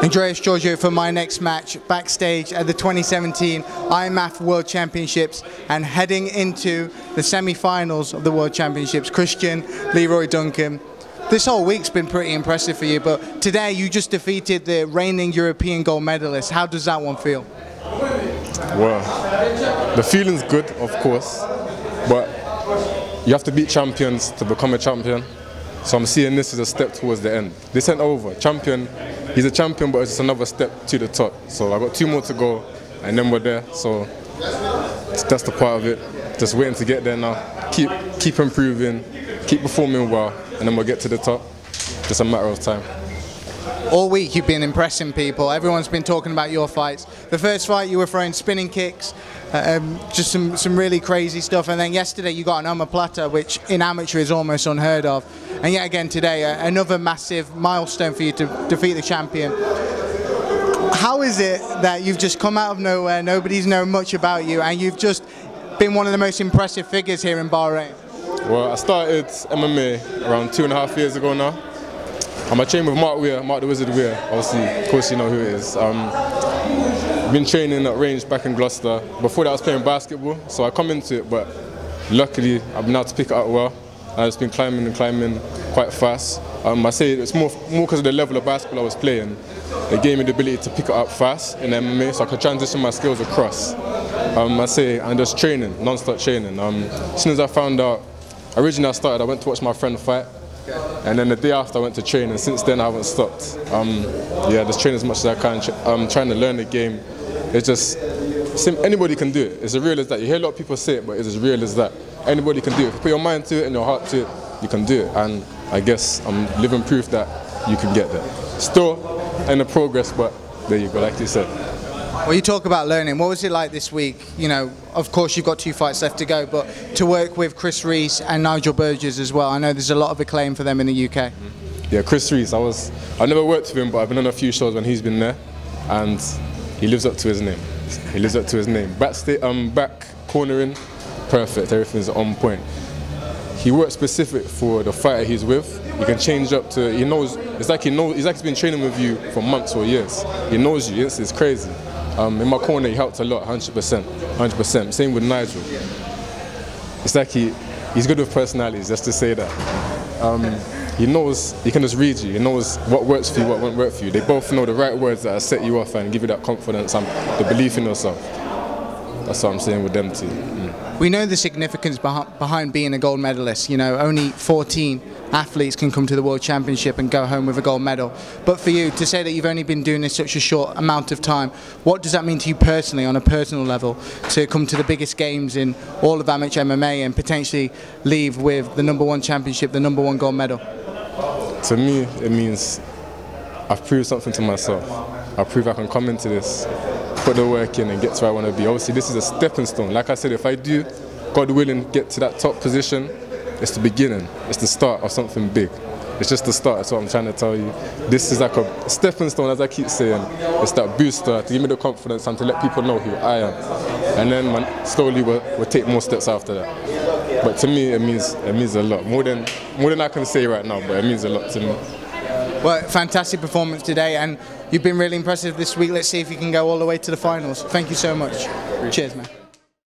Andreas Giorgio for my next match, backstage at the 2017 IMMAF World Championships and heading into the semi-finals of the World Championships. Christian, Leroy Duncan. This whole week's been pretty impressive for you, but today you just defeated the reigning European gold medalist. How does that one feel? Well, the feeling's good, of course, but you have to beat champions to become a champion. So I'm seeing this as a step towards the end. This ain't over. Champion, he's a champion, but it's just another step to the top. So I've got 2 more to go, and then we're there. So that's the part of it. Just waiting to get there now. Keep improving, keep performing well, and then we'll get to the top. Just a matter of time. All week you've been impressing people. Everyone's been talking about your fights. The first fight you were throwing spinning kicks, just some really crazy stuff. And then yesterday you got an omoplata, which in amateur is almost unheard of. And yet again today, another massive milestone for you to defeat the champion. How is it that you've just come out of nowhere, nobody's known much about you, and you've just been one of the most impressive figures here in Bahrain? Well, I started MMA around 2.5 years ago now. I'm a trainer with Mark the Wizard Weir, obviously, of course you know who it is. I've been training at range back in Gloucester. Before that I was playing basketball, so I come into it, but luckily I've been able to pick it up well. I've just been climbing and climbing quite fast. I say it's more because of the level of basketball I was playing. It gave me the ability to pick it up fast in MMA, so I could transition my skills across. I say I'm just training, non-stop training. As soon as I found out, originally I went to watch my friend fight. And then the day after I went to train, and since then I haven't stopped. Yeah, just train as much as I can. I'm trying to learn the game. It's just, anybody can do it. It's as real as that. You hear a lot of people say it, but it's as real as that. Anybody can do it. If you put your mind to it and your heart to it, you can do it. And I guess I'm living proof that you can get there. Still in the progress, but there you go, like you said. Well, you talk about learning. What was it like this week? You know, of course you've got 2 fights left to go, but to work with Chris Reese and Nigel Burgess as well. I know there's a lot of acclaim for them in the UK. Yeah, Chris Reese. I never worked with him, but I've been on a few shows when he's been there, and he lives up to his name. He lives up to his name. Back cornering, perfect. Everything's on point. He works specific for the fighter he's with. He can change up to. He knows. It's like he's been training with you for months or years. He knows you. It's crazy. In my corner, he helped a lot, 100%, 100%. Same with Nigel. It's like he's good with personalities, just to say that. He knows, he can just read you. He knows what works for you, what won't work for you. They both know the right words that set you off and give you that confidence and the belief in yourself. That's what I'm saying with them too. We know the significance behind being a gold medalist. You know, only 14 athletes can come to the World Championship and go home with a gold medal. But for you, to say that you've only been doing this such a short amount of time, what does that mean to you personally, on a personal level, to come to the biggest games in all of amateur MMA and potentially leave with the #1 championship, the #1 gold medal? To me, it means I've proved something to myself. I prove I can come into this, put the work in and get to where I want to be. Obviously this is a stepping stone. Like I said, if I do, God willing, get to that top position, it's the beginning. It's the start of something big. It's just the start, that's what I'm trying to tell you. This is like a stepping stone, as I keep saying. It's that booster to give me the confidence and to let people know who I am. And then slowly we'll take more steps after that. But to me, it means a lot. More than I can say right now, but it means a lot to me. Well, fantastic performance today, and you've been really impressive this week. Let's see if you can go all the way to the finals. Thank you so much. Cheers, man.